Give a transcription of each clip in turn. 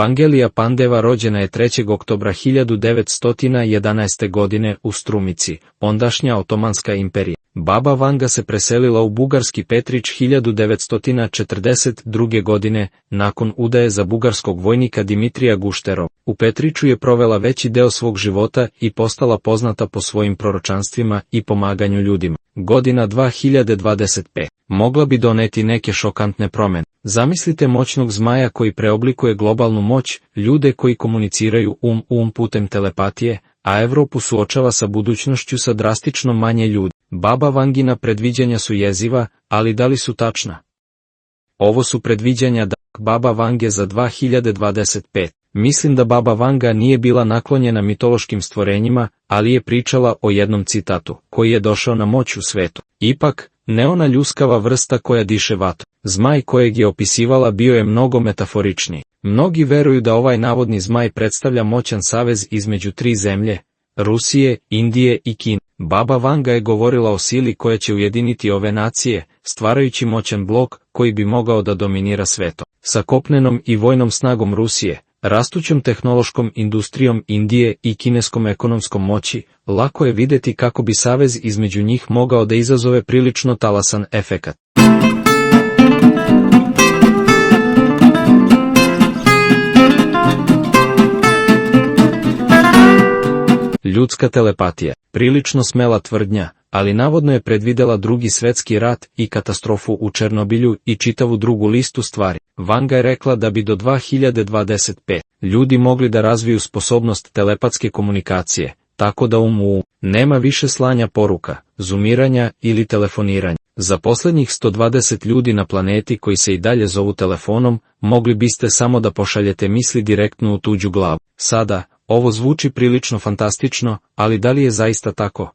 Vangelija Pandeva rođena je 3. oktobra 1911. godine u Strumici, ondašnja Otomanska imperija. Baba Vanga se preselila u bugarski Petrić 1942. godine, nakon udaje za bugarskog vojnika Dimitrija Gušterova. U Petriću je provela veći deo svog života i postala poznata po svojim proročanstvima i pomaganju ljudima. Godina 2025 mogla bi doneti neke šokantne promjene. Zamislite moćnog zmaja koji preoblikuje globalnu moć, ljude koji komuniciraju putem telepatije, a Evropu suočava sa budućnošću sa drastično manje ljudi. Baba Vangina predviđanja su jeziva, ali da li su tačna? Ovo su predviđanja Baba Vange za 2025. Mislim da Baba Vanga nije bila naklonjena mitološkim stvorenjima, ali je pričala o jednom citatu, koji je došao na moć u svetu. Ipak, ne ona ljuskava vrsta koja diše vatru. Zmaj kojeg je opisivala bio je mnogo metaforičniji. Mnogi veruju da ovaj navodni zmaj predstavlja moćan savez između tri zemlje, Rusije, Indije i Kine. Baba Vanga je govorila o sili koja će ujediniti ove nacije, stvarajući moćan blok koji bi mogao da dominira svetom. Sa kopnenom i vojnom snagom Rusije, rastućom tehnološkom industrijom Indije i kineskom ekonomskom moći, lako je vidjeti kako bi savez između njih mogao da izazove prilično talasan efekat. Ljudska telepatija, prilično smela tvrdnja, ali navodno je predvidela Drugi svjetski rat i katastrofu u Černobilju i čitavu drugu listu stvari. Vanga je rekla da bi do 2025 ljudi mogli da razviju sposobnost telepatske komunikacije, tako da nema više slanja poruka, zoomiranja ili telefoniranja. Za posljednjih 120 ljudi na planeti koji se i dalje zovu telefonom, mogli biste samo da pošaljete misli direktno u tuđu glavu. Sada, ovo zvuči prilično fantastično, ali da li je zaista tako?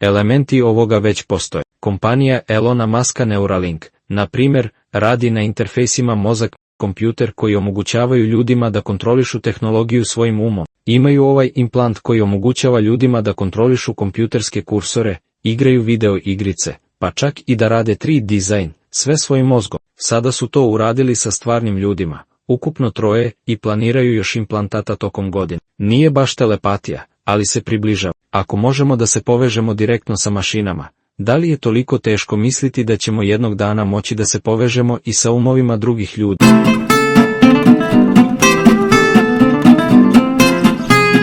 Elementi ovoga već postoje. Kompanija Elona Muska Neuralink, na primjer, radi na interfejsima mozak, kompjuter koji omogućavaju ljudima da kontrolišu tehnologiju svojim umom. Imaju ovaj implant koji omogućava ljudima da kontrolišu kompjuterske kursore, igraju video igrice, pa čak i da rade 3D dizajn, sve svojim mozgom. Sada su to uradili sa stvarnim ljudima, ukupno 3, i planiraju još implantata tokom godine. Nije baš telepatija, ali se približava. Ako možemo da se povežemo direktno sa mašinama, da li je toliko teško misliti da ćemo jednog dana moći da se povežemo i sa umovima drugih ljudi?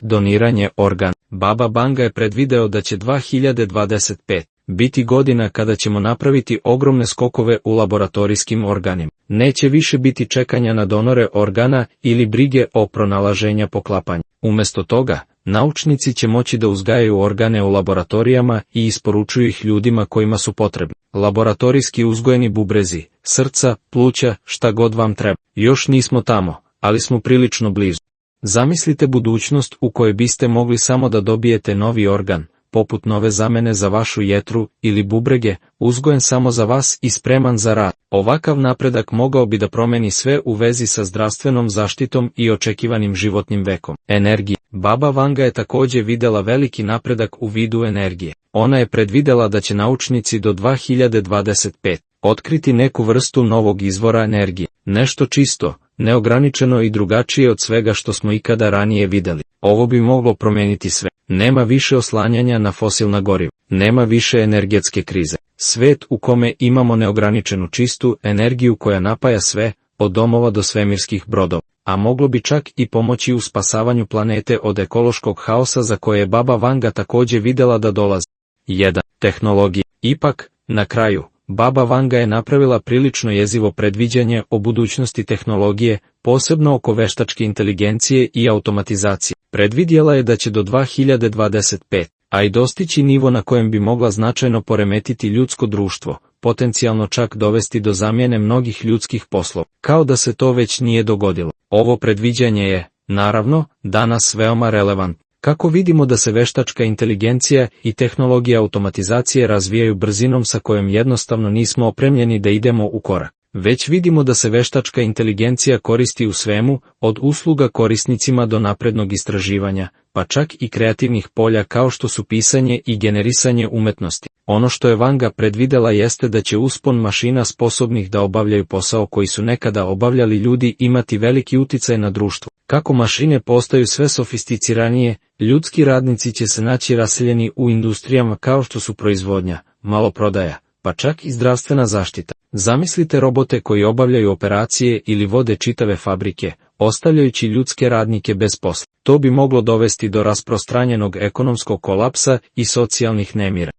Doniranje organa. Baba Vanga je predvideo da će 2025 biti godina kada ćemo napraviti ogromne skokove u laboratorijskim organima. Neće više biti čekanja na donore organa ili brige o pronalaženja poklapanja. Umjesto toga, naučnici će moći da uzgajaju organe u laboratorijama i isporučuju ih ljudima kojima su potrebni. Laboratorijski uzgojeni bubrezi, srca, pluća, šta god vam treba. Još nismo tamo, ali smo prilično blizu. Zamislite budućnost u kojoj biste mogli samo da dobijete novi organ, poput nove zamene za vašu jetru ili bubrege, uzgojen samo za vas i spreman za rad. Ovakav napredak mogao bi da promeni sve u vezi sa zdravstvenom zaštitom i očekivanim životnim vekom. Energija. Baba Vanga je također videla veliki napredak u vidu energije. Ona je predvidela da će naučnici do 2025 otkriti neku vrstu novog izvora energije. Nešto čisto, neograničeno i drugačije od svega što smo ikada ranije videli. Ovo bi moglo promijeniti sve. Nema više oslanjanja na fosilna goriva. Nema više energetske krize. Svet u kome imamo neograničenu čistu energiju koja napaja sve, od domova do svemirskih brodova. A moglo bi čak i pomoći u spasavanju planete od ekološkog haosa za koje je Baba Vanga također videla da dolazi. 1. Tehnologija. Ipak, na kraju, Baba Vanga je napravila prilično jezivo predviđanje o budućnosti tehnologije, posebno oko veštačke inteligencije i automatizacije. Predvidjela je da će do 2025, a i dostići nivo na kojem bi mogla značajno poremetiti ljudsko društvo, potencijalno čak dovesti do zamjene mnogih ljudskih poslova, kao da se to već nije dogodilo. Ovo predviđanje je, naravno, danas veoma relevantno. Kako vidimo da se veštačka inteligencija i tehnologija automatizacije razvijaju brzinom sa kojom jednostavno nismo opremljeni da idemo u korak. Već vidimo da se veštačka inteligencija koristi u svemu, od usluga korisnicima do naprednog istraživanja, pa čak i kreativnih polja kao što su pisanje i generisanje umetnosti. Ono što je Vanga predvidela jeste da će uspon mašina sposobnih da obavljaju posao koji su nekada obavljali ljudi imati veliki uticaj na društvo. Kako mašine postaju sve sofisticiranije, ljudski radnici će se naći raseljeni u industrijama kao što su proizvodnja, maloprodaja, pa čak i zdravstvena zaštita. Zamislite robote koji obavljaju operacije ili vode čitave fabrike, ostavljajući ljudske radnike bez posla. To bi moglo dovesti do rasprostranjenog ekonomskog kolapsa i socijalnih nemira.